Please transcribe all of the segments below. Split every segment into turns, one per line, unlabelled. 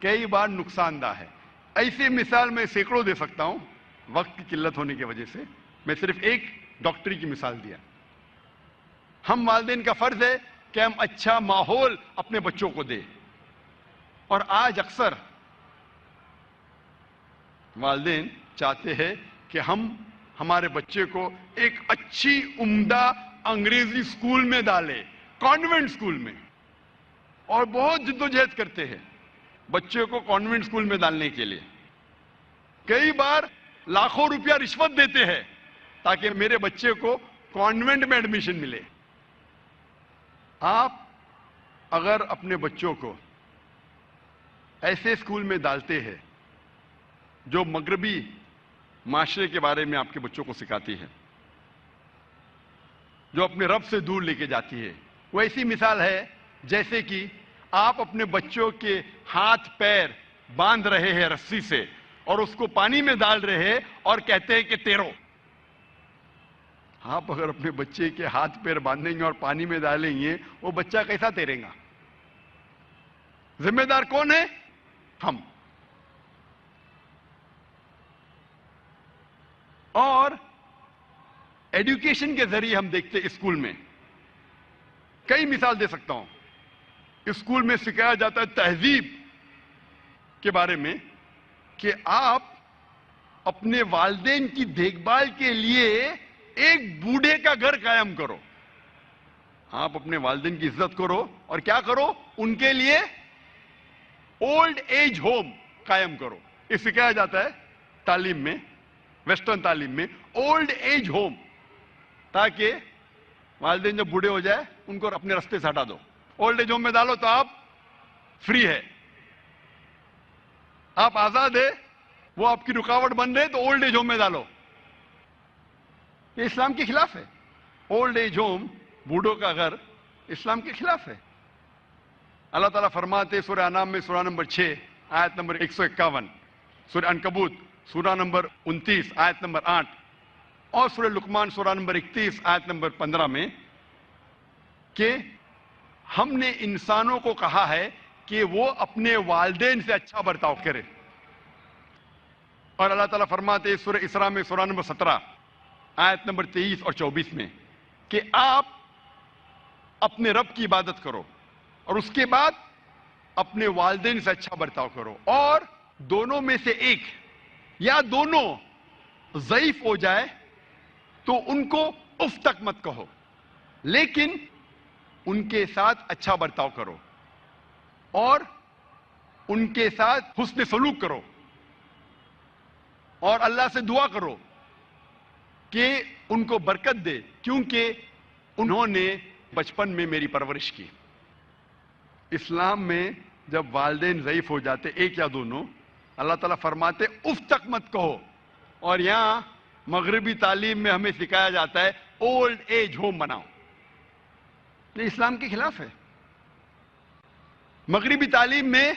کئی بار نقصان دہ ہے. ایسی مثال میں سینکڑوں دے سکتا ہوں, وقت کی قلت ہونے کی وجہ سے میں صرف ایک ڈاکٹری کی مثال دیا. ہم والدین کا فرض ہے کہ ہم اچھا ماحول اپنے بچوں کو دیں, اور آج اکثر والدین چاہتے ہیں کہ ہم ہمارے بچے کو ایک اچھی عمدہ انگریزی اسکول میں ڈالیں, کانوینٹ اسکول میں, اور بہت جدوجہد کرتے ہیں بچے کو کانوینٹ اسکول میں ڈالنے کے لیے. کئی بار لاکھوں روپیہ رشوت دیتے ہیں تاکہ میرے بچے کو کانوینٹ میں ایڈمیشن ملے. آپ اگر اپنے بچوں کو ایسے اسکول میں ڈالتے ہیں جو مغربی معاشرے کے بارے میں آپ کے بچوں کو سکھاتی ہے, جو اپنے رب سے دور لے کے جاتی ہے, وہ ایسی مثال ہے جیسے کہ آپ اپنے بچوں کے ہاتھ پیر باندھ رہے ہیں رسی سے اور اس کو پانی میں ڈال رہے ہیں اور کہتے ہیں کہ تیرو. آپ اگر اپنے بچے کے ہاتھ پیر باندھیں گے اور پانی میں ڈالیں گے, وہ بچہ کیسا تیرے گا؟ ذمہ دار کون ہے؟ ہم. اور ایڈوکیشن کے ذریعے ہم دیکھتے اسکول میں کئی مثال دے سکتا ہوں. اسکول میں سکھایا جاتا ہے تہذیب کے بارے میں کہ آپ اپنے والدین کی دیکھ بھال کے لیے ایک بوڑھے کا گھر قائم کرو. آپ اپنے والدین کی عزت کرو اور کیا کرو؟ ان کے لیے اولڈ ایج ہوم قائم کرو. یہ سکھایا جاتا ہے تعلیم میں, ویسٹرن تعلیم میں, اولڈ ایج ہوم, تاکہ والدین جب بوڑھے ہو جائے ان کو اپنے رستے سے ہٹا دو. اولڈ ایج ہوم میں ڈالو تو آپ فری ہے, آپ آزاد ہے. وہ آپ کی رکاوٹ بن رہے تو اولڈ ایج ہوم میں ڈالو. یہ اسلام کے خلاف ہے. اولڈ ایج ہوم, بوڑھوں کا گھر, اسلام کے خلاف ہے. اللہ تعالیٰ فرماتے سورہ انعام میں سورہ نمبر 6 آیت نمبر 151, سورہ عنکبوت سورہ نمبر 29 آیت نمبر 8, اور سورہ لقمان سورہ نمبر 31 آیت نمبر 15 میں کہ ہم نے انسانوں کو کہا ہے کہ وہ اپنے والدین سے اچھا برتاؤ کرے. اور اللہ تعالیٰ فرماتے سورہ اسراء میں سورہ نمبر 17 آیت نمبر 23 اور 24 میں کہ آپ اپنے رب کی عبادت کرو اور اس کے بعد اپنے والدین سے اچھا برتاؤ کرو, اور دونوں میں سے ایک یا دونوں ضعیف ہو جائے تو ان کو اف تک مت کہو, لیکن ان کے ساتھ اچھا برتاؤ کرو اور ان کے ساتھ حسن سلوک کرو, اور اللہ سے دعا کرو کہ ان کو برکت دے, کیونکہ انہوں نے بچپن میں میری پرورش کی. اسلام میں جب والدین ضعیف ہو جاتے, ایک یا دونوں, اللہ تعالیٰ فرماتے اف تک مت کہو. اور یہاں مغربی تعلیم میں ہمیں سکھایا جاتا ہے اولڈ ایج ہوم بناؤ. یہ اسلام کے خلاف ہے. مغربی تعلیم میں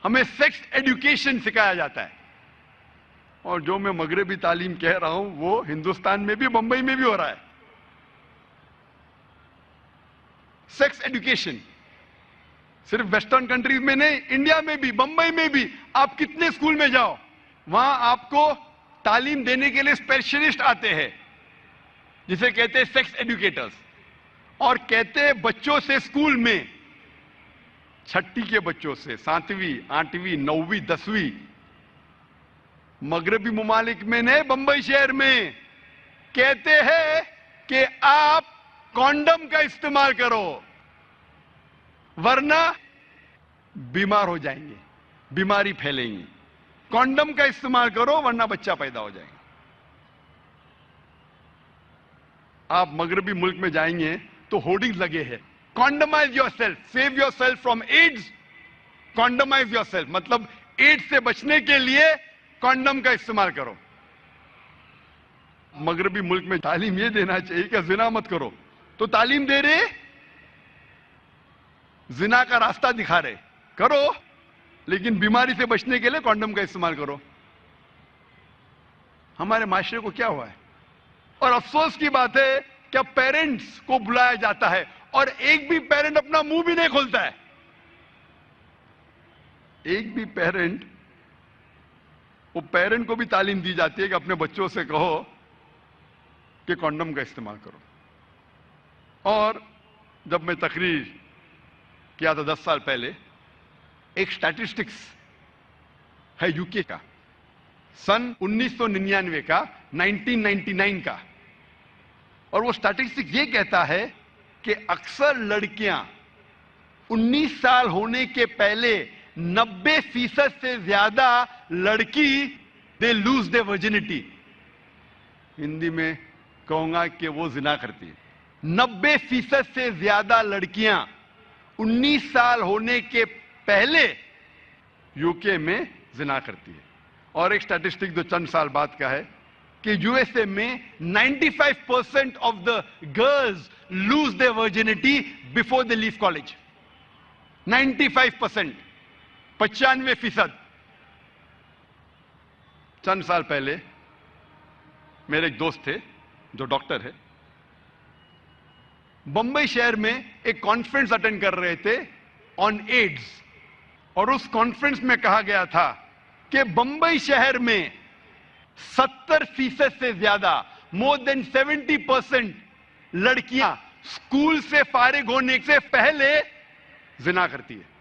ہمیں سیکس ایڈوکیشن سکھایا جاتا ہے, اور جو میں مغربی تعلیم کہہ رہا ہوں وہ ہندوستان میں بھی, بمبئی میں بھی ہو رہا ہے. سیکس ایڈوکیشن صرف ویسٹرن کنٹریز میں نہیں, انڈیا میں بھی, بمبئی میں بھی. آپ کتنے اسکول میں جاؤ, وہاں آپ کو تعلیم دینے کے لیے اسپیشلسٹ آتے ہیں جسے کہتے ہیں سیکس ایڈوکیٹرز, اور کہتے ہیں بچوں سے اسکول میں, چھٹی کے بچوں سے, 7ویں 8ویں 9ویں 10ویں, مغربی ممالک میں نہیں, بمبئی شہر میں کہتے ہیں کہ آپ کانڈم کا استعمال کرو ورنہ بیمار ہو جائیں گے, بیماری پھیلیں گی. کانڈم کا استعمال کرو ورنہ بچہ پیدا ہو جائے گا. آپ مغربی ملک میں جائیں گے تو ہورڈنگز لگے ہیں, condomise your self, save your self from AIDS, condomise your self, مطلب ایڈز سے بچنے کے لیے کانڈم کا استعمال کرو. مغربی ملک میں تعلیم یہ دینا چاہیے کہ زنا مت کرو, تو تعلیم دے رہے زنا کا راستہ دکھا رہے, کرو لیکن بیماری سے بچنے کے لیے کانڈم کا استعمال کرو. ہمارے معاشرے کو کیا ہوا ہے؟ اور افسوس کی بات ہے کہ اب پیرنٹس کو بلایا جاتا ہے اور ایک بھی پیرنٹ اپنا منہ بھی نہیں کھولتا ہے. ایک بھی پیرنٹ، وہ پیرنٹ کو بھی تعلیم دی جاتی ہے کہ اپنے بچوں سے کہو کہ کانڈم کا استعمال کرو. اور جب میں تقریر کیا تھا 10 سال پہلے، ایک سٹیٹسٹکس ہے یو کے کا، سن 1999 کا، 1999 کا، اور وہ سٹیٹسٹکس یہ کہتا ہے کہ اکثر لڑکیاں 19 سال ہونے کے پہلے 90% سے زیادہ لڑکی دے لوز دے ورجنٹی. ہندی میں کہوں گا کہ وہ زنا کرتی ہے. 90% سے زیادہ لڑکیاں 19 سال ہونے کے پہلے یو کے میں زنا کرتی ہے. اور ایک سٹیٹسٹک جو چند سال بعد کا ہے کہ یو ایس اے میں 95% of the girls lose their virginity before they leave college. 95%، 95%. چند سال پہلے میرے ایک دوست تھے جو ڈاکٹر ہے، بمبئی شہر میں ایک کانفرنس اٹینڈ کر رہے تھے آن ایڈز، اور اس کانفرنس میں کہا گیا تھا کہ بمبئی شہر میں 70% سے زیادہ، مور دین 70% لڑکیاں اسکول سے فارغ ہونے سے پہلے زنا کرتی ہے.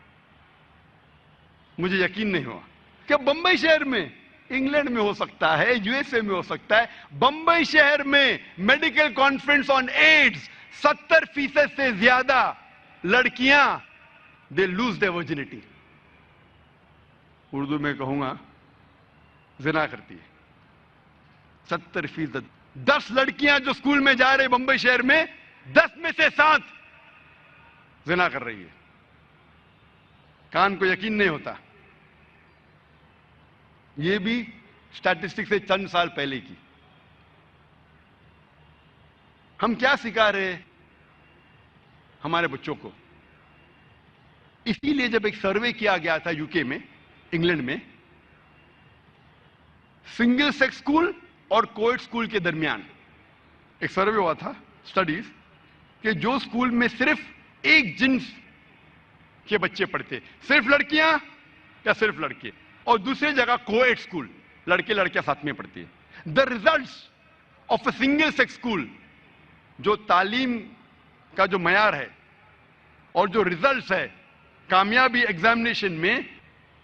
مجھے یقین نہیں ہوا کہ بمبئی شہر میں، انگلینڈ میں ہو سکتا ہے، یو ایس اے میں ہو سکتا ہے، بمبئی شہر میں میڈیکل کانفرنس آن ایڈز 70% سے زیادہ لڑکیاں دے لوز دے ورجنٹی، اردو میں کہوں گا زنا کرتی ہے. 70%. 10 لڑکیاں جو اسکول میں جا رہے بمبئی شہر میں، 10 میں سے 7 زنا کر رہی ہے. کان کو یقین نہیں ہوتا. یہ بھی سٹیٹسٹک سے چند سال پہلے کی. ہم کیا سکھا رہے ہیں ہمارے بچوں کو؟ اسی لیے جب ایک سروے کیا گیا تھا یو کے میں، انگلینڈ میں، سنگل سیکس اسکول اور کوئڈ اسکول کے درمیان ایک سروے ہوا تھا، سٹڈیز، کہ جو اسکول میں صرف ایک جنس کے بچے پڑھتے، صرف لڑکیاں یا صرف لڑکے، اور دوسری جگہ کوئڈ اسکول، لڑکے لڑکیاں ساتھ میں پڑھتی ہے. The results of a single sex school, جو تعلیم کا جو معیار ہے اور جو ریزلٹس ہے کامیابی ایگزامینیشن میں،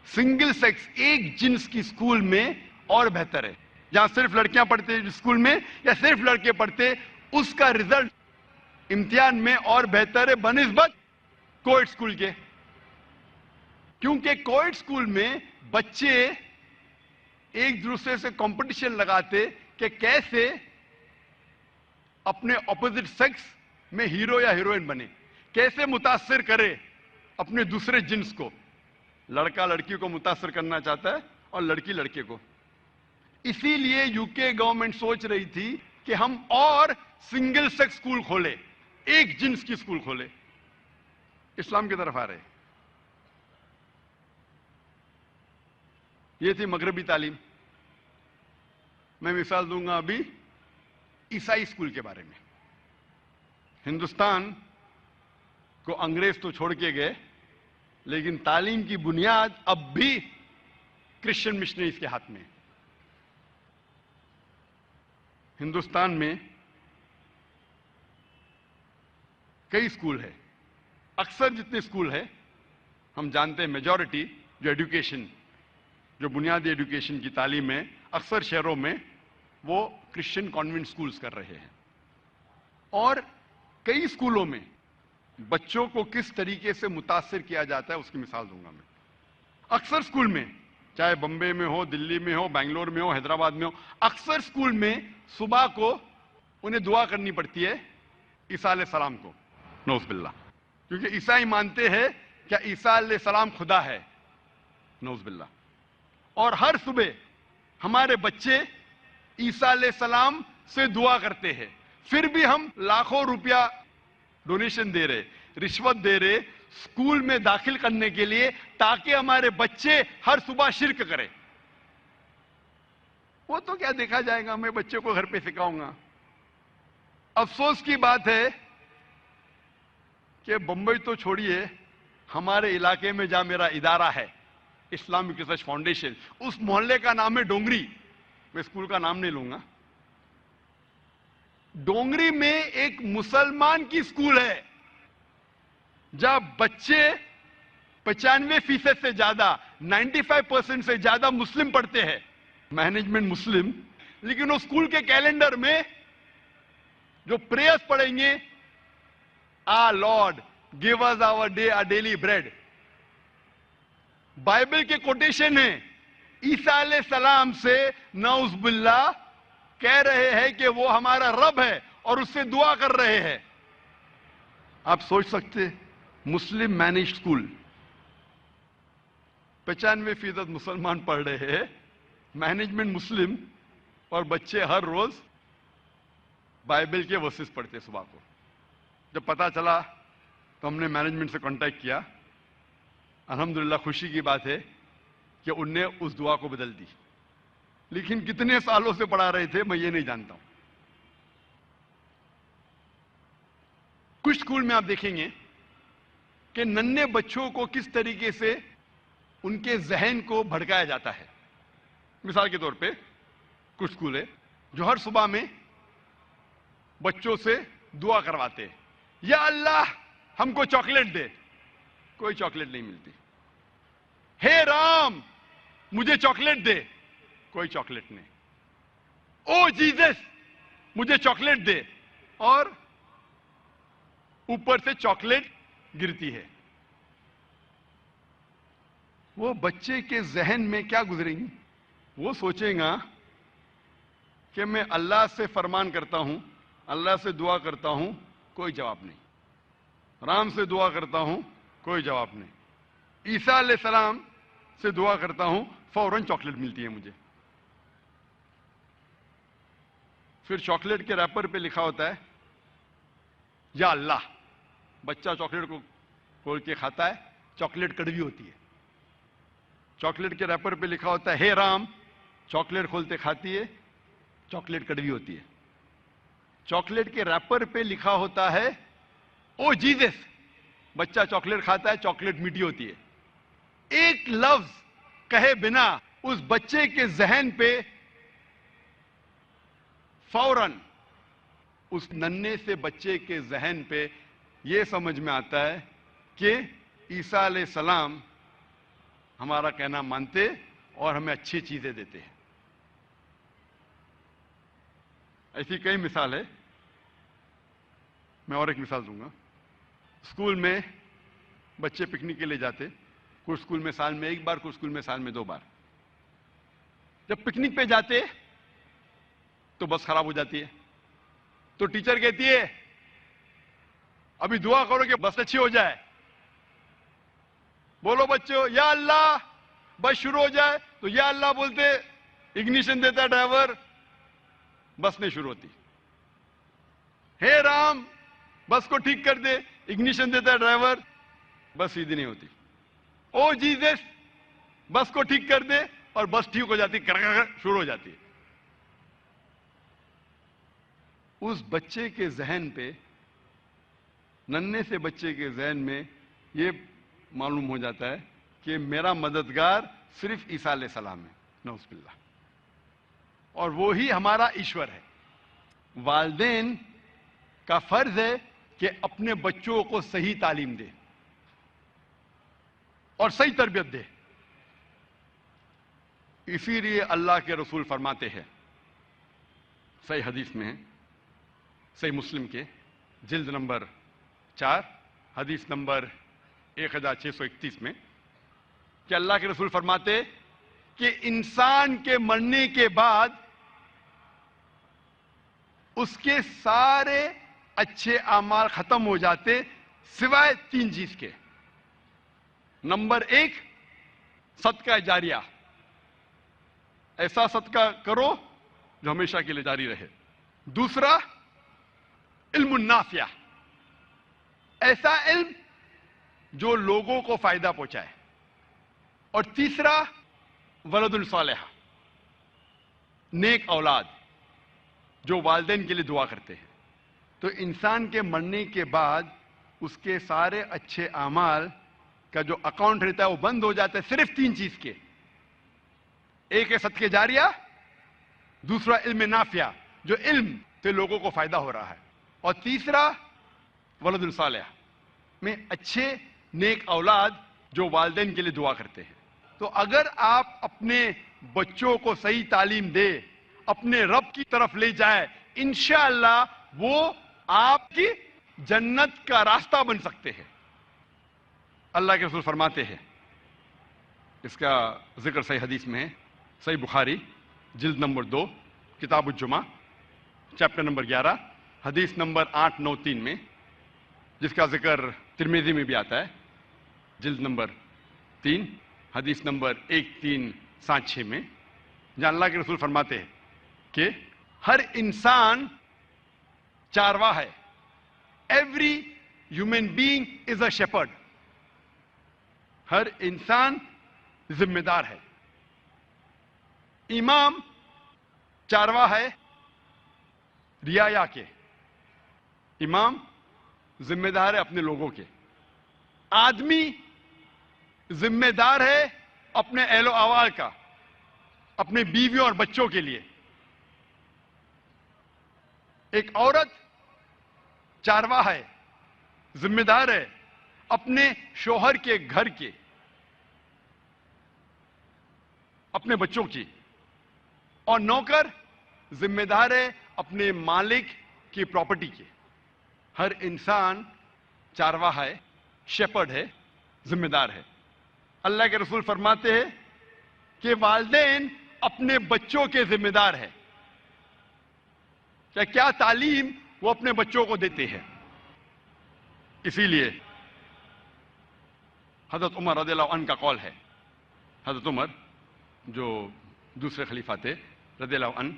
سنگل سیکس ایک جنس کی اسکول میں اور بہتر ہے. جہاں صرف لڑکیاں پڑھتے اسکول میں یا صرف لڑکے پڑھتے، اس کا ریزلٹ امتحان میں اور بہتر ہے بنسبت کوئڈ اسکول کے. کیونکہ کوئڈ اسکول میں بچے ایک دوسرے سے کمپٹیشن لگاتے کہ کیسے اپنے اپوزٹ سیکس میں ہیرو یا ہیروئن بنے، کیسے متاثر کرے اپنے دوسرے جنس کو. لڑکا لڑکی کو متاثر کرنا چاہتا ہے اور لڑکی لڑکے کو. اسی لیے یو کے گورنمنٹ سوچ رہی تھی کہ ہم اور سنگل سیکس اسکول کھولے، ایک جنس کی اسکول کھولے. اسلام کی طرف آ رہے. یہ تھی مغربی تعلیم. میں مثال دوں گا ابھی عیسائی اسکول کے بارے میں. ہندوستان کو انگریز تو چھوڑ کے گئے، لیکن تعلیم کی بنیاد اب بھی کرسچن مشنریز کے ہاتھ میں. ہندوستان میں کئی اسکول ہے. اکثر جتنے اسکول ہے ہم جانتے ہیں میجورٹی جو ایڈوکیشن، جو بنیادی ایڈوکیشن کی تعلیم ہے، اکثر شہروں میں وہ کرسچن کانوینٹ اسکولز کر رہے ہیں. اور کئی اسکولوں میں بچوں کو کس طریقے سے متاثر کیا جاتا ہے اس کی مثال دوں گا میں. اکثر اسکول میں، چاہے بمبے میں ہو، دلی میں ہو، بنگلور میں ہو، حیدرآباد میں ہو، اکثر اسکول میں صبح کو انہیں دعا کرنی پڑتی ہے عیسیٰ علیہ السلام کو، نعوذ باللہ، کیونکہ عیسائی مانتے ہیں کہ عیسیٰ علیہ السلام خدا ہے، نعوذ باللہ. اور ہر صبح ہمارے بچے عیسیٰ علیہ السلام سے دعا کرتے ہیں. پھر بھی ہم لاکھوں روپیہ ڈونیشن دے رہے، رشوت دے رہے اسکول میں داخل کرنے کے لیے، تاکہ ہمارے بچے ہر صبح شرک کریں. وہ تو کیا دیکھا جائے گا، میں بچے کو گھر پہ سکھاؤں گا. افسوس کی بات ہے کہ بمبئی تو چھوڑیے، ہمارے علاقے میں جہاں میرا ادارہ ہے اسلامک ریسرچ فاؤنڈیشن. اس محلے کا نام ہے ڈونگری. میں اسکول کا نام نہیں لوں گا. ڈونگری میں ایک مسلمان کی اسکول ہے جہاں بچے 95% سے زیادہ 95% سے زیادہ مسلم پڑھتے ہیں. مینجمنٹ مسلم, لیکن وہ اسکول کے کیلنڈر میں جو پریئرز پڑھیں گے, O lord give us our daily bread. Bible کے کوٹیشن ہے. عیسیٰ علیہ السلام سے نعوذ باللہ کہہ رہے ہیں کہ وہ ہمارا رب ہے اور اس سے دعا کر رہے ہیں. آپ سوچ سکتے, مسلم مینجڈ اسکول, 95% مسلمان پڑھ رہے ہیں, مینجمنٹ مسلم, اور بچے ہر روز بائبل کے ورسز پڑھتے صبح کو. جب پتا چلا تو ہم نے مینجمنٹ سے کانٹیکٹ کیا. الحمدللہ خوشی کی بات ہے کہ ان نے اس دعا کو بدل دی. لیکن کتنے سالوں سے پڑھا رہے تھے میں یہ نہیں جانتا ہوں. کچھ اسکول میں آپ دیکھیں گے کہ ننھے بچوں کو کس طریقے سے ان کے ذہن کو بھڑکایا جاتا ہے. مثال کے طور پہ کچھ اسکول ہے جو ہر صبح میں بچوں سے دعا کرواتے ہیں, یا اللہ ہم کو چاکلیٹ دے. کوئی چاکلیٹ نہیں ملتی. ہے رام مجھے چاکلیٹ دے. کوئی چاکلیٹ نہیں. او جیزس مجھے چاکلیٹ دے, اور اوپر سے چاکلیٹ گرتی ہے. وہ بچے کے ذہن میں کیا گزریں گی؟ وہ سوچیں گا کہ میں اللہ سے فرمان کرتا ہوں, اللہ سے دعا کرتا ہوں, کوئی جواب نہیں. رام سے دعا کرتا ہوں, کوئی جواب نہیں. عیسیٰ علیہ السلام سے دعا کرتا ہوں, فوراً چاکلیٹ ملتی ہے مجھے. پھر چاکلیٹ کے ریپر پہ لکھا ہوتا ہے یا اللہ. بچہ چاکلیٹ کو کھول کے کھاتا ہے, چاکلیٹ کڑوی ہوتی ہے. چاکلیٹ کے ریپر پہ لکھا ہوتا ہے ہے رام. چاکلیٹ کھولتے کھاتی ہے, چاکلیٹ کڑوی ہوتی ہے. چاکلیٹ کے ریپر پہ لکھا ہوتا ہے او جیزس. بچہ چاکلیٹ کھاتا ہے, چاکلیٹ میٹھی ہوتی ہے. ایک لفظ کہے بنا اس بچے کے ذہن پہ فوراً, اس ننھے سے بچے کے ذہن پہ یہ سمجھ میں آتا ہے کہ عیسیٰ علیہ السلام ہمارا کہنا مانتے اور ہمیں اچھی چیزیں دیتے ہیں. ایسی کئی مثال ہے. میں اور ایک مثال دوں گا. اسکول میں بچے پکنک کے لیے جاتے. کچھ اسکول میں سال میں ایک بار, کچھ اسکول میں سال میں 2 بار. جب پکنک پہ جاتے تو بس خراب ہو جاتی ہے, تو ٹیچر کہتی ہے ابھی دعا کرو کہ بس اچھی ہو جائے. بولو بچوں یا اللہ بس شروع ہو جائے. تو یا اللہ بولتے, اگنیشن دیتا ہے ڈرائیور, بس نہیں شروع ہوتی. ہے رام بس کو ٹھیک کر دے, اگنیشن دیتا ہے ڈرائیور, بس سیدھی نہیں ہوتی. او جیزس بس کو ٹھیک کر دے, اور بس ٹھیک ہو جاتی, شروع ہو جاتی ہے. اس بچے کے ذہن پہ, ننھے سے بچے کے ذہن میں یہ معلوم ہو جاتا ہے کہ میرا مددگار صرف عیسیٰ علیہ السلام ہے, نعوذ باللہ, اور وہی ہمارا ایشور ہے. والدین کا فرض ہے کہ اپنے بچوں کو صحیح تعلیم دے اور صحیح تربیت دے. اسی لیے اللہ کے رسول فرماتے ہیں, صحیح حدیث میں ہے, صحیح مسلم کے جلد نمبر 4 حدیث نمبر 1631 میں, کہ اللہ کے رسول فرماتے کہ انسان کے مرنے کے بعد اس کے سارے اچھے اعمال ختم ہو جاتے سوائے 3 چیز کے. نمبر 1 صدقہ جاریہ, ایسا صدقہ کرو جو ہمیشہ کے لیے جاری رہے. دوسرا علم النافع, ایسا علم جو لوگوں کو فائدہ پہنچائے. اور تیسرا ولد الصالح, نیک اولاد جو والدین کے لیے دعا کرتے ہیں. تو انسان کے مرنے کے بعد اس کے سارے اچھے اعمال کا جو اکاؤنٹ رہتا ہے وہ بند ہو جاتا ہے صرف 3 چیز کے. ایک ہے صدقے جاریہ, دوسرا علم نافع جو علم سے لوگوں کو فائدہ ہو رہا ہے, اور تیسرا ولد صالح میں اچھے نیک اولاد جو والدین کے لیے دعا کرتے ہیں. تو اگر آپ اپنے بچوں کو صحیح تعلیم دے, اپنے رب کی طرف لے جائے, انشاءاللہ وہ آپ کی جنت کا راستہ بن سکتے ہیں. اللہ کے رسول فرماتے ہیں, اس کا ذکر صحیح حدیث میں ہے, صحیح بخاری جلد نمبر 2 کتاب الجمعہ چیپٹر نمبر 11 حدیث نمبر 893 میں, جس کا ذکر ترمذی میں بھی آتا ہے جلد نمبر 3 حدیث نمبر 1376 میں, جہاں اللہ کے رسول فرماتے ہیں کہ ہر انسان چارواہ ہے. Every human being is a shepherd. ہر انسان ذمہ دار ہے. امام چارواہ ہے رعایا کے, امام ذمہ دار ہے اپنے لوگوں کے. آدمی ذمہ دار ہے اپنے اہل و عیال کا, اپنے بیویوں اور بچوں کے لیے. ایک عورت چارواہ ہے, ذمہ دار ہے اپنے شوہر کے گھر کے, اپنے بچوں کی. اور نوکر ذمہ دار ہے اپنے مالک کی پراپرٹی کے. ہر انسان چارواہ ہے, شیپرڈ ہے, ذمہ دار ہے. اللہ کے رسول فرماتے ہیں کہ والدین اپنے بچوں کے ذمہ دار ہے. کیا تعلیم وہ اپنے بچوں کو دیتے ہیں. اسی لیے حضرت عمر رضی اللہ عنہ کا قول ہے, حضرت عمر جو دوسرے خلیفہ تھے رضی اللہ عنہ,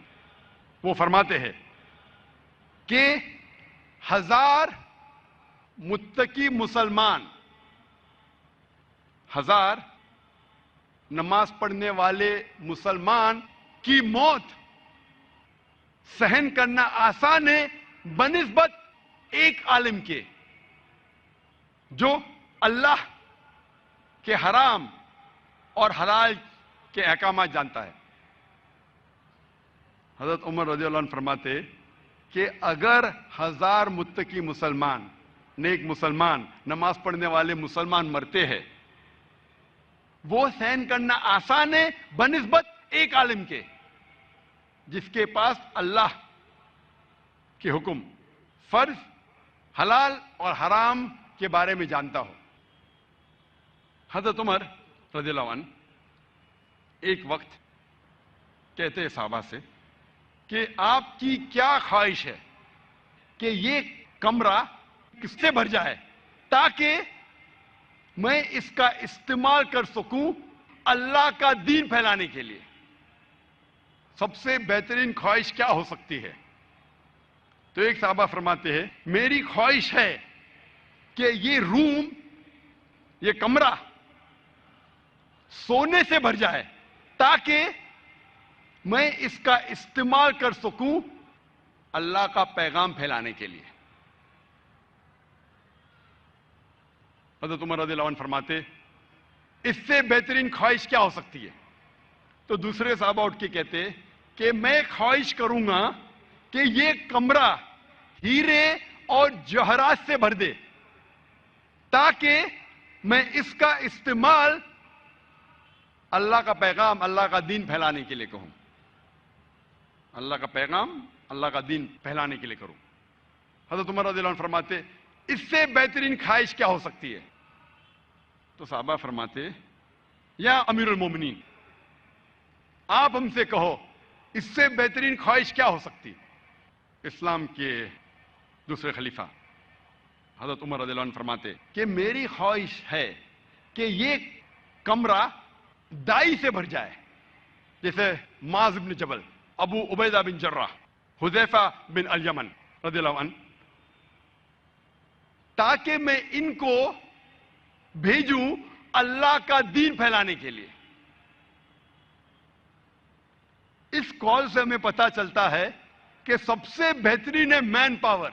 وہ فرماتے ہیں کہ 1000 متقی مسلمان, 1000 نماز پڑھنے والے مسلمان کی موت سہن کرنا آسان ہے بنسبت ایک عالم کے جو اللہ کے حرام اور حلال کے احکامات جانتا ہے. حضرت عمر رضی اللہ عنہ فرماتے کہ اگر 1000 متقی مسلمان, نیک مسلمان, نماز پڑھنے والے مسلمان مرتے ہیں, وہ سہن کرنا آسان ہے بنسبت ایک عالم کے جس کے پاس اللہ کے حکم, فرض, حلال اور حرام کے بارے میں جانتا ہو. حضرت عمر رضی اللہ عنہ ایک وقت کہتے ہیں صحابہ سے کہ آپ کی کیا خواہش ہے کہ یہ کمرہ کس سے بھر جائے تاکہ میں اس کا استعمال کر سکوں اللہ کا دین پھیلانے کے لیے. سب سے بہترین خواہش کیا ہو سکتی ہے؟ تو ایک صحابہ فرماتے ہیں میری خواہش ہے کہ یہ روم, یہ کمرہ سونے سے بھر جائے تاکہ میں اس کا استعمال کر سکوں اللہ کا پیغام پھیلانے کے لیے. حضرت عمر رضی اللہ عنہ فرماتے اس سے بہترین خواہش کیا ہو سکتی ہے؟ تو دوسرے صحابہ اٹھ کے کہتے کہ میں خواہش کروں گا کہ یہ کمرہ ہیرے اور جوہرات سے بھر دے تاکہ میں اس کا استعمال اللہ کا پیغام, اللہ کا دین پھیلانے کے لیے کہوں, اللہ کا پیغام, اللہ کا دین پھیلانے کے لیے کروں. حضرت عمر رضی اللہ عنہ فرماتے اس سے بہترین خواہش کیا ہو سکتی ہے؟ تو صحابہ فرماتے یا امیر المومنین, آپ ہم سے کہو اس سے بہترین خواہش کیا ہو سکتی؟ اسلام کے دوسرے خلیفہ حضرت عمر رضی اللہ عنہ فرماتے کہ میری خواہش ہے کہ یہ کمرہ دائی سے بھر جائے, جیسے معاذ بن جبل, ابو عبیدہ بن جراح, حذیفہ بن الیمن رضی اللہ عنہ, تاکہ میں ان کو بھیجوں اللہ کا دین پھیلانے کے لیے. اس کال سے ہمیں پتا چلتا ہے کہ سب سے بہترین ہے مین پاور.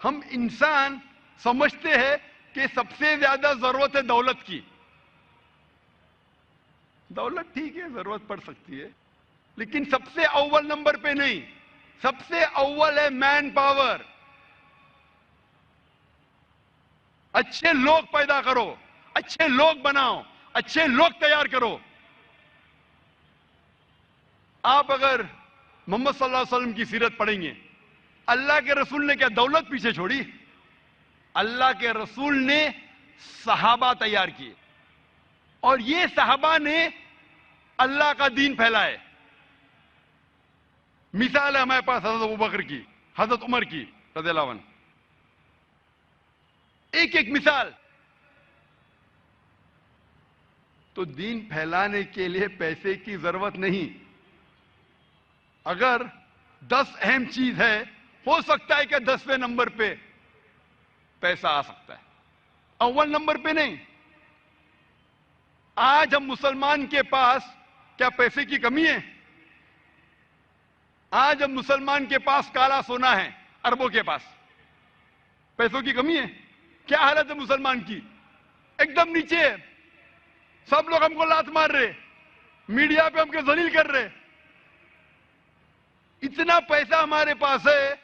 ہم انسان سمجھتے ہیں کہ سب سے زیادہ ضرورت ہے دولت کی. دولت ٹھیک ہے, ضرورت پڑ سکتی ہے, لیکن سب سے اول نمبر پہ نہیں. سب سے اول ہے مین پاور. اچھے لوگ پیدا کرو, اچھے لوگ بناؤ, اچھے لوگ تیار کرو. آپ اگر محمد صلی اللہ علیہ وسلم کی سیرت پڑھیں گے, اللہ کے رسول نے کیا دولت پیچھے چھوڑی؟ اللہ کے رسول نے صحابہ تیار کیے, اور یہ صحابہ نے اللہ کا دین پھیلائے. مثال ہے ہمارے پاس حضرت ابوبکر کی, حضرت عمر کی رضی اللہ عنہ. ایک ایک مثال. تو دین پھیلانے کے لیے پیسے کی ضرورت نہیں. اگر 10 اہم چیز ہے, ہو سکتا ہے کہ 10ویں نمبر پہ پیسہ آ سکتا ہے, اول نمبر پہ نہیں. آج ہم مسلمان کے پاس کیا پیسے کی کمی ہے؟ آج ہم مسلمان کے پاس کالا سونا ہے, اربوں کے پاس پیسوں کی کمی ہے. کیا حالت ہے مسلمان کی؟ ایک دم نیچے ہے. سب لوگ ہم کو لات مار رہے, میڈیا پہ ہم کو ذلیل کر رہے. اتنا پیسہ ہمارے پاس ہے,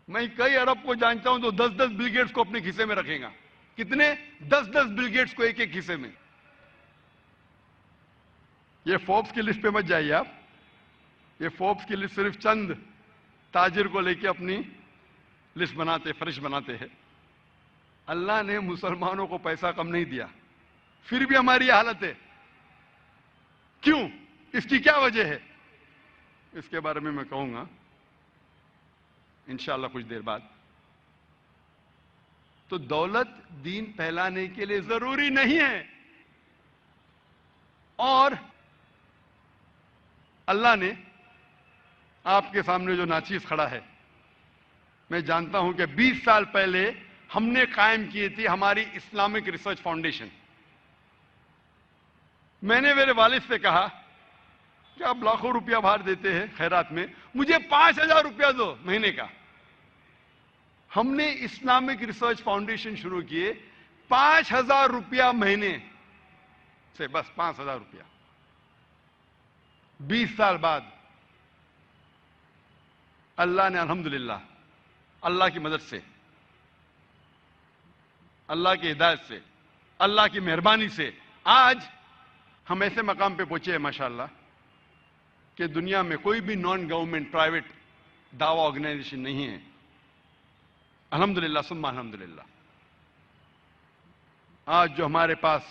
میں کئی عرب کو جانتا ہوں جو 10 بل گیٹس کو اپنے کھیسے میں رکھیں گا. کتنے؟ 10 بل گیٹس کو ایک ایک کھیسے میں. یہ فوربس کی لسٹ پہ مت جائیے آپ. یہ فوربس کی لسٹ صرف چند تاجر کو لے کے اپنی لسٹ بناتے, فرش بناتے ہیں. اللہ نے مسلمانوں کو پیسہ کم نہیں دیا, پھر بھی ہماری یہ حالت ہے. کیوں؟ اس کی کیا وجہ ہے؟ اس کے بارے میں کہوں گا انشاءاللہ کچھ دیر بعد. تو دولت دین پھیلانے کے لیے ضروری نہیں ہے, اور اللہ نے آپ کے سامنے جو ناچیز کھڑا ہے, میں جانتا ہوں کہ 20 سال پہلے ہم نے قائم کی تھی ہماری اسلامک ریسرچ فاؤنڈیشن. میں نے میرے والد سے کہا کہ آپ لاکھوں روپیہ باہر دیتے ہیں خیرات میں, مجھے 5000 روپیہ دو مہینے کا. ہم نے اسلامک ریسرچ فاؤنڈیشن شروع کیے 5000 روپیہ مہینے سے, بس 5000 روپیہ. 20 سال بعد اللہ نے الحمدللہ اللہ کی مدد سے, اللہ کی ہدایت سے, اللہ کی مہربانی سے آج ہم ایسے مقام پہ پہنچے ہیں ماشاءاللہ کہ دنیا میں کوئی بھی نان گورنمنٹ پرائیویٹ دعوی آرگنائزیشن نہیں ہے. الحمدللہ ثم الحمدللہ. آج جو ہمارے پاس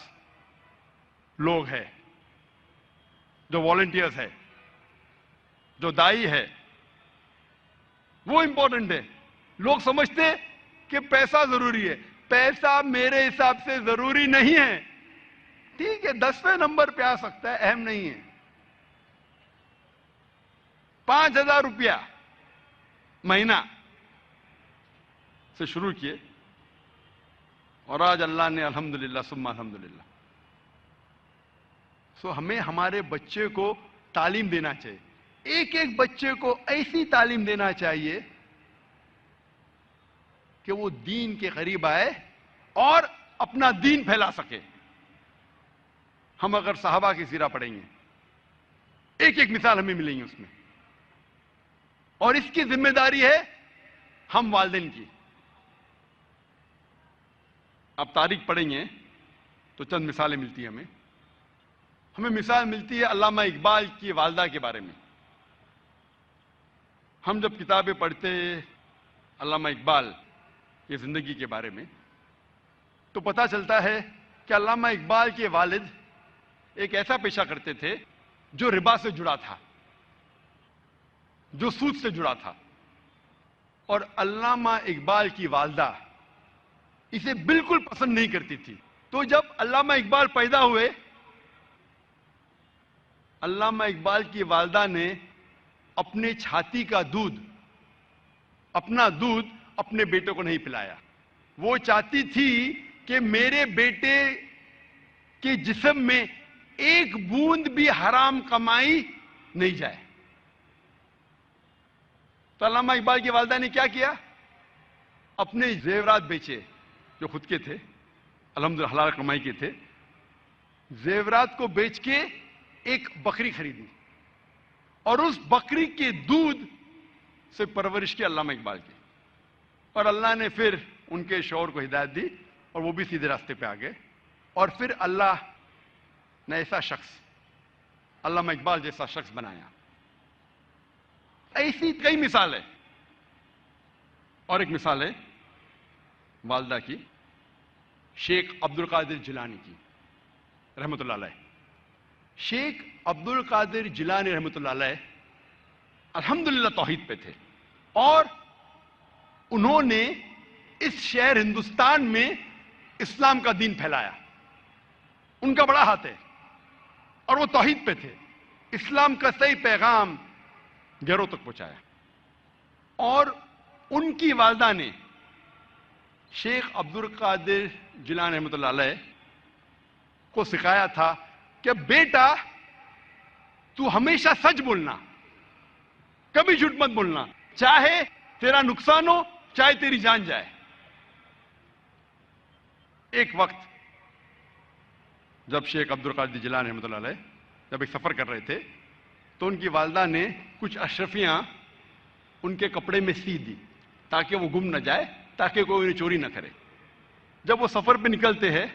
لوگ ہیں, جو والنٹیئرز ہے, جو دائی ہے, وہ امپورٹنٹ ہے. لوگ سمجھتے کہ پیسہ ضروری ہے. پیسہ میرے حساب سے ضروری نہیں ہے. ٹھیک ہے 10ویں نمبر پہ آ سکتا ہے, اہم نہیں ہے. 5000 روپیہ مہینہ سے شروع کیے, اور آج اللہ نے الحمدللہ ثم الحمدللہ. سو ہمیں ہمارے بچے کو تعلیم دینا چاہیے. ایک ایک بچے کو ایسی تعلیم دینا چاہیے کہ وہ دین کے قریب آئے اور اپنا دین پھیلا سکے. ہم اگر صحابہ کی سیرہ پڑھیں گے, ایک ایک مثال ہمیں ملیں گی اس میں, اور اس کی ذمہ داری ہے ہم والدین کی. اب تاریخ پڑھیں گے تو چند مثالیں ملتی ہیں ہمیں. ہمیں مثال ملتی ہے علامہ اقبال کی والدہ کے بارے میں. ہم جب کتابیں پڑھتے علامہ اقبال کی زندگی کے بارے میں تو پتہ چلتا ہے کہ علامہ اقبال کے والد ایک ایسا پیشہ کرتے تھے جو ربا سے جڑا تھا, جو سود سے جڑا تھا. اور علامہ اقبال کی والدہ اسے بالکل پسند نہیں کرتی تھی. تو جب علامہ اقبال پیدا ہوئے, علامہ اقبال کی والدہ نے اپنے چھاتی کا دودھ, اپنا دودھ اپنے بیٹے کو نہیں پلایا. وہ چاہتی تھی کہ میرے بیٹے کے جسم میں ایک بوند بھی حرام کمائی نہیں جائے. تو علامہ اقبال کی والدہ نے کیا کیا؟ اپنے زیورات بیچے, جو خود کے تھے، الحمدللہ حلال کمائی کے تھے، زیورات کو بیچ کے ایک بکری خریدی اور اس بکری کے دودھ سے پرورش کی علامہ اقبال کی، اور اللہ نے پھر ان کے شوہر کو ہدایت دی اور وہ بھی سیدھے راستے پہ آ گئے، اور پھر اللہ نے ایسا شخص، علامہ اقبال جیسا شخص بنایا۔ ایسی کئی مثال ہے، اور ایک مثال ہے والدہ کی، شیخ عبد القادر جیلانی کی رحمۃ اللہ علیہ۔ شیخ عبد القادر جیلانی رحمۃ اللہ علیہ الحمدللہ توحید پہ تھے، اور انہوں نے اس شہر ہندوستان میں اسلام کا دین پھیلایا، ان کا بڑا ہاتھ ہے، اور وہ توحید پہ تھے، اسلام کا صحیح پیغام گھروں تک پہنچایا۔ اور ان کی والدہ نے شیخ عبد القادر جیلانی رحمۃ اللہ علیہ کو سکھایا تھا کہ بیٹا تو ہمیشہ سچ بولنا، کبھی جھوٹ مت بولنا، چاہے تیرا نقصان ہو چاہے تیری جان جائے۔ ایک وقت جب شیخ عبد القادر جیلانی رحمۃ اللہ علیہ جب ایک سفر کر رہے تھے تو ان کی والدہ نے کچھ اشرفیاں ان کے کپڑے میں سی دی تاکہ وہ گم نہ جائے، تاکہ کوئی انہیں چوری نہ کرے۔ جب وہ سفر پہ نکلتے ہیں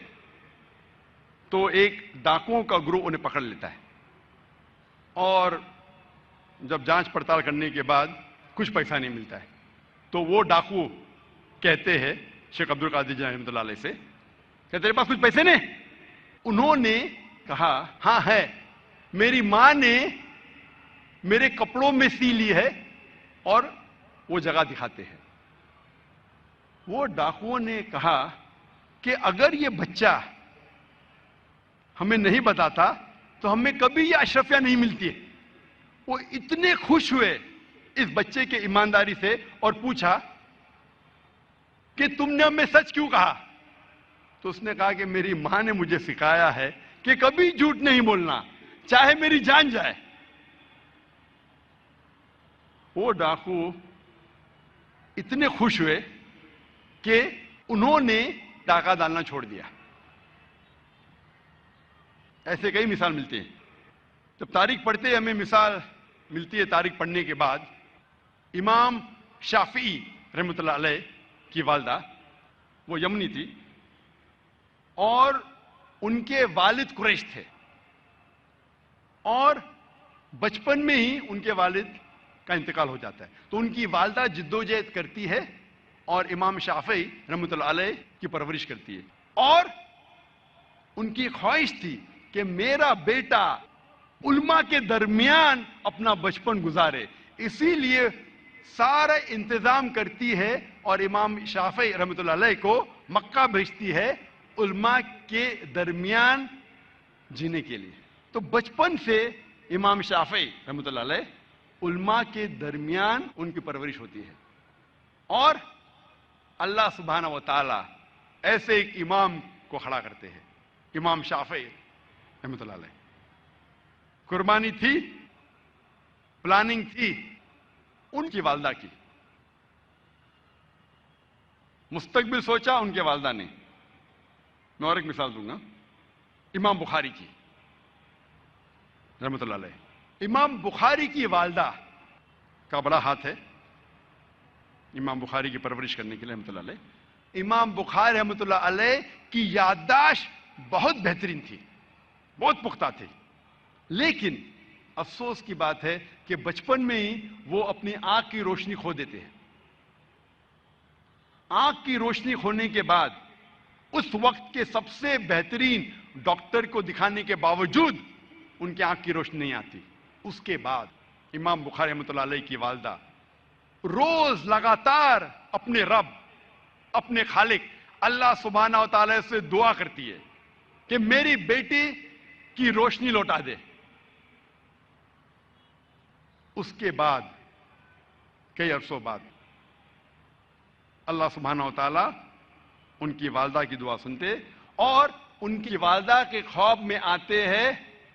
تو ایک ڈاکوؤں کا گروہ انہیں پکڑ لیتا ہے، اور جب جانچ پڑتال کرنے کے بعد کچھ پیسہ نہیں ملتا ہے تو وہ ڈاکو کہتے ہیں شیخ عبد القادر جیلانی رحمۃ اللہ علیہ سے کہ تیرے پاس کچھ پیسے نہیں؟ انہوں نے کہا ہاں ہے، میری ماں نے میرے کپڑوں میں سی لی ہے، اور وہ جگہ دکھاتے ہیں۔ وہ ڈاکوؤں نے کہا کہ اگر یہ بچہ ہمیں نہیں بتاتا تو ہمیں کبھی یہ اشرفیاں نہیں ملتی ہے۔ وہ اتنے خوش ہوئے اس بچے کے ایمانداری سے اور پوچھا کہ تم نے ہمیں سچ کیوں کہا؟ تو اس نے کہا کہ میری ماں نے مجھے سکھایا ہے کہ کبھی جھوٹ نہیں بولنا، چاہے میری جان جائے۔ وہ ڈاکو اتنے خوش ہوئے کہ انہوں نے ڈاکہ ڈالنا چھوڑ دیا۔ ایسے کئی مثال ملتے ہیں۔ جب تاریخ پڑھتے ہمیں مثال ملتی ہے تاریخ پڑھنے کے بعد، امام شافعی رحمۃ اللہ علیہ کی والدہ وہ یمنی تھی، اور ان کے والد قریش تھے، اور بچپن میں ہی ان کے والد کا انتقال ہو جاتا ہے، تو ان کی والدہ جدوجہد کرتی ہے اور امام شافعی رحمۃ اللہ علیہ کی پرورش کرتی ہے، اور ان کی خواہش تھی کہ میرا بیٹا علماء کے درمیان اپنا بچپن گزارے، اسی لیے سارا انتظام کرتی ہے اور امام شافعی رحمۃ اللہ علیہ کو مکہ بھیجتی ہے علماء کے درمیان جینے کے لیے۔ تو بچپن سے امام شافعی رحمۃ اللہ علیہ علماء کے درمیان ان کی پرورش ہوتی ہے، اور اللہ سبحانہ و تعالی ایسے ایک امام کو کھڑا کرتے ہیں، امام شافعی رحمۃ اللہ علیہ۔ قربانی تھی، پلاننگ تھی ان کی والدہ کی، مستقبل سوچا ان کے والدہ نے۔ میں اور ایک مثال دوں گا، امام بخاری کی رحمۃ اللہ علیہ۔ امام بخاری کی والدہ کا بڑا ہاتھ ہے امام بخاری کی پرورش کرنے کے لیے رحمۃ اللہ علیہ۔ امام بخاری رحمۃ اللہ علیہ کی یادداشت بہت بہترین تھی، بہت پختہ تھی، لیکن افسوس کی بات ہے کہ بچپن میں ہی وہ اپنی آنکھ کی روشنی کھو دیتے ہیں۔ آنکھ کی روشنی کھونے کے بعد اس وقت کے سب سے بہترین ڈاکٹر کو دکھانے کے باوجود ان کی آنکھ کی روشنی نہیں آتی۔ اس کے بعد امام بخاری رحمۃ اللہ علیہ کی والدہ روز لگاتار اپنے رب، اپنے خالق اللہ سبحانہ و تعالی سے دعا کرتی ہے کہ میری بیٹی کی روشنی لوٹا دے۔ اس کے بعد کئی عرصوں بعد اللہ سبحانہ و تعالی ان کی والدہ کی دعا سنتے، اور ان کی والدہ کے خواب میں آتے ہیں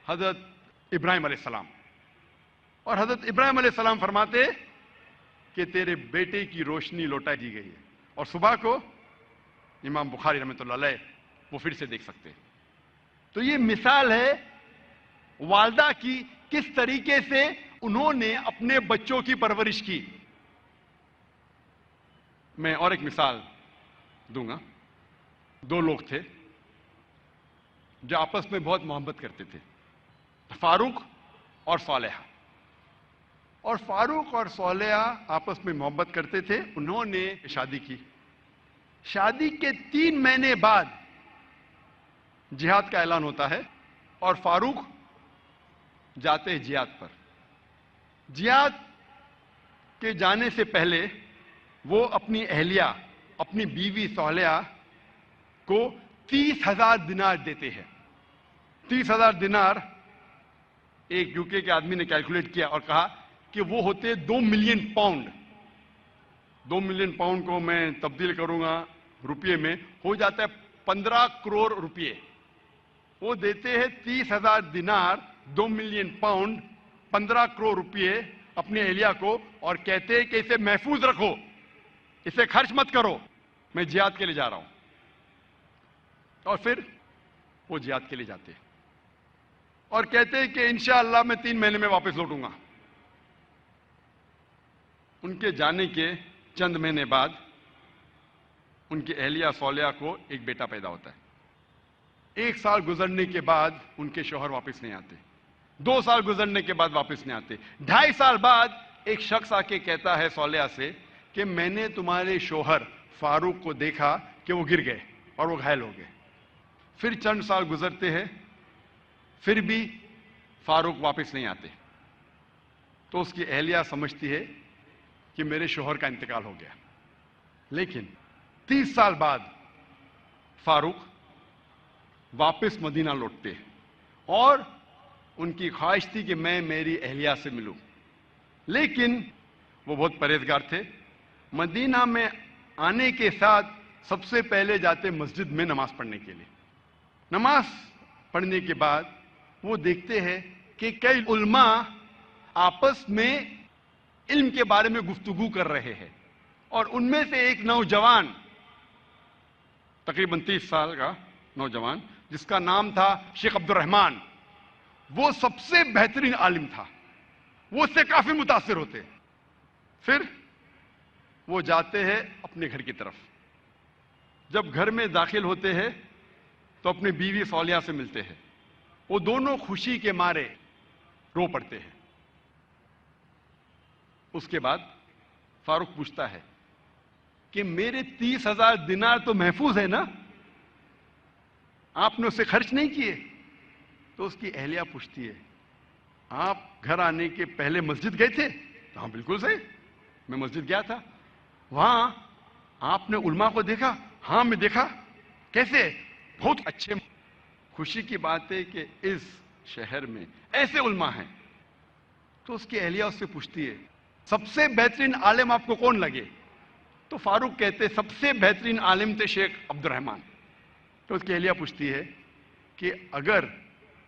حضرت ابراہیم علیہ السلام، اور حضرت ابراہیم علیہ السلام فرماتے کہ تیرے بیٹے کی روشنی لوٹا دی گئی ہے، اور صبح کو امام بخاری رحمۃ اللہ علیہ وہ پھر سے دیکھ سکتے ہیں. تو یہ مثال ہے والدہ کی کس طریقے سے انہوں نے اپنے بچوں کی پرورش کی. میں اور ایک مثال دوں گا. دو لوگ تھے جو آپس میں بہت محبت کرتے تھے, فاروق اور صالحہ. اور فاروق اور صالحہ آپس میں محبت کرتے تھے. انہوں نے شادی کی. شادی کے 3 مہینے بعد جہاد کا اعلان ہوتا ہے اور فاروق جاتے ہیں جہاد پر. جہاد کے جانے سے پہلے وہ اپنی اہلیہ, اپنی بیوی صالحہ کو 30,000 دینار دیتے ہیں. 30,000 دینار ایک یوکے کے آدمی نے کیلکولیٹ کیا اور کہا کہ وہ ہوتے 2 ملین پاؤنڈ. 2 ملین پاؤنڈ کو میں تبدیل کروں گا روپیے میں, ہو جاتا ہے 15 کروڑ روپیے. وہ دیتے ہیں 30,000 دینار, 2 ملین پاؤنڈ, 15 کروڑ روپیے اپنی اہلیہ کو, اور کہتے ہیں کہ اسے محفوظ رکھو, اسے خرچ مت کرو, میں جہاد کے لیے جا رہا ہوں. اور پھر وہ جہاد کے لیے جاتے ہیں اور کہتے ہیں کہ انشاءاللہ میں 3 مہینے میں واپس لوٹوں گا. ان کے جانے کے چند مہینے بعد ان کی اہلیہ صالحہ کو ایک بیٹا پیدا ہوتا ہے. 1 سال گزرنے کے بعد ان کے شوہر واپس نہیں آتے. 2 سال گزرنے کے بعد واپس نہیں آتے. 2.5 سال بعد ایک شخص آ کے کہتا ہے صالحہ سے کہ میں نے تمہارے شوہر فاروق کو دیکھا کہ وہ گر گئے اور وہ گھائل ہو گئے. پھر چند سال گزرتے ہیں, پھر بھی فاروق واپس نہیں آتے. تو اس کی اہلیہ سمجھتی ہے کہ میرے شوہر کا انتقال ہو گیا. لیکن 30 سال بعد فاروق واپس مدینہ لوٹتے ہیں اور ان کی خواہش تھی کہ میں میری اہلیہ سے ملوں. لیکن وہ بہت پرہیزگار تھے. مدینہ میں آنے کے ساتھ سب سے پہلے جاتے مسجد میں نماز پڑھنے کے لیے. نماز پڑھنے کے بعد وہ دیکھتے ہیں کہ کئی علماء آپس میں علم کے بارے میں گفتگو کر رہے ہیں, اور ان میں سے ایک نوجوان, تقریباً 30 سال کا نوجوان, جس کا نام تھا شیخ عبد الرحمن, وہ سب سے بہترین عالم تھا. وہ اس سے کافی متاثر ہوتے. پھر وہ جاتے ہیں اپنے گھر کی طرف. جب گھر میں داخل ہوتے ہیں تو اپنی بیوی صالحہ سے ملتے ہیں. وہ دونوں خوشی کے مارے رو پڑتے ہیں. اس کے بعد فاروق پوچھتا ہے کہ میرے 30,000 دینار تو محفوظ ہے نا, آپ نے اسے خرچ نہیں کیے؟ تو اس کی اہلیہ پوچھتی ہے آپ گھر آنے کے پہلے مسجد گئے تھے؟ ہاں بالکل صحیح, میں مسجد گیا تھا. وہاں آپ نے علماء کو دیکھا؟ ہاں میں دیکھا. کیسے؟ بہت اچھے. خوشی کی بات ہے کہ اس شہر میں ایسے علماء ہیں. تو اس کی اہلیہ اس سے پوچھتی ہے سب سے بہترین عالم آپ کو کون لگے؟ تو فاروق کہتے سب سے بہترین عالم تھے شیخ عبد الرحمن. تو اس کی اہلیہ پوچھتی ہے کہ اگر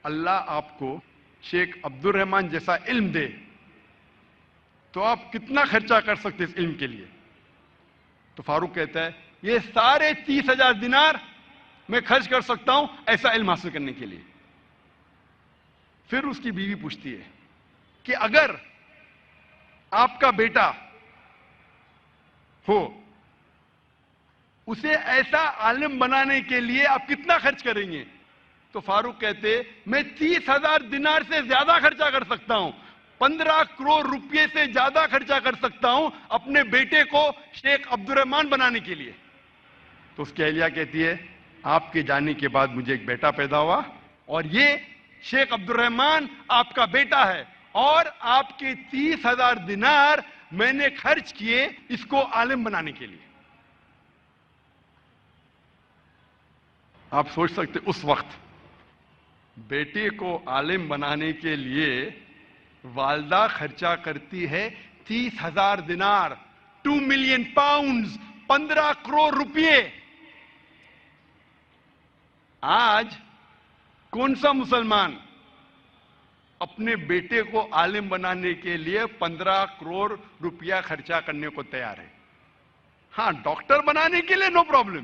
اللہ آپ کو شیخ عبد الرحمن جیسا علم دے تو آپ کتنا خرچہ کر سکتے اس علم کے لیے؟ تو فاروق کہتا ہے یہ سارے 30,000 دینار میں خرچ کر سکتا ہوں ایسا علم حاصل کرنے کے لیے. پھر اس کی بیوی پوچھتی ہے کہ اگر آپ کا بیٹا ہو, اسے ایسا عالم بنانے کے لیے آپ کتنا خرچ کریں گے؟ تو فاروق کہتے میں 30,000 دینار سے زیادہ خرچہ کر سکتا ہوں, 15 کروڑ روپے سے زیادہ خرچہ کر سکتا ہوں اپنے بیٹے کو شیخ عبد الرحمن بنانے کے لیے. تو اس کی اہلیہ کہتی ہے آپ کے جانے کے بعد مجھے ایک بیٹا پیدا ہوا اور یہ شیخ عبد الرحمن آپ کا بیٹا ہے, اور آپ کے 30,000 دینار میں نے خرچ کیے اس کو عالم بنانے کے لیے. آپ سوچ سکتے اس وقت بیٹے کو عالم بنانے کے لیے والدہ خرچہ کرتی ہے 30,000 دینار, 2 ملین پاؤنڈز, 15 کروڑ روپے. آج کون سا مسلمان اپنے بیٹے کو عالم بنانے کے لیے 15 کروڑ روپیہ خرچہ کرنے کو تیار ہے؟ ہاں ڈاکٹر بنانے کے لیے نو پرابلم,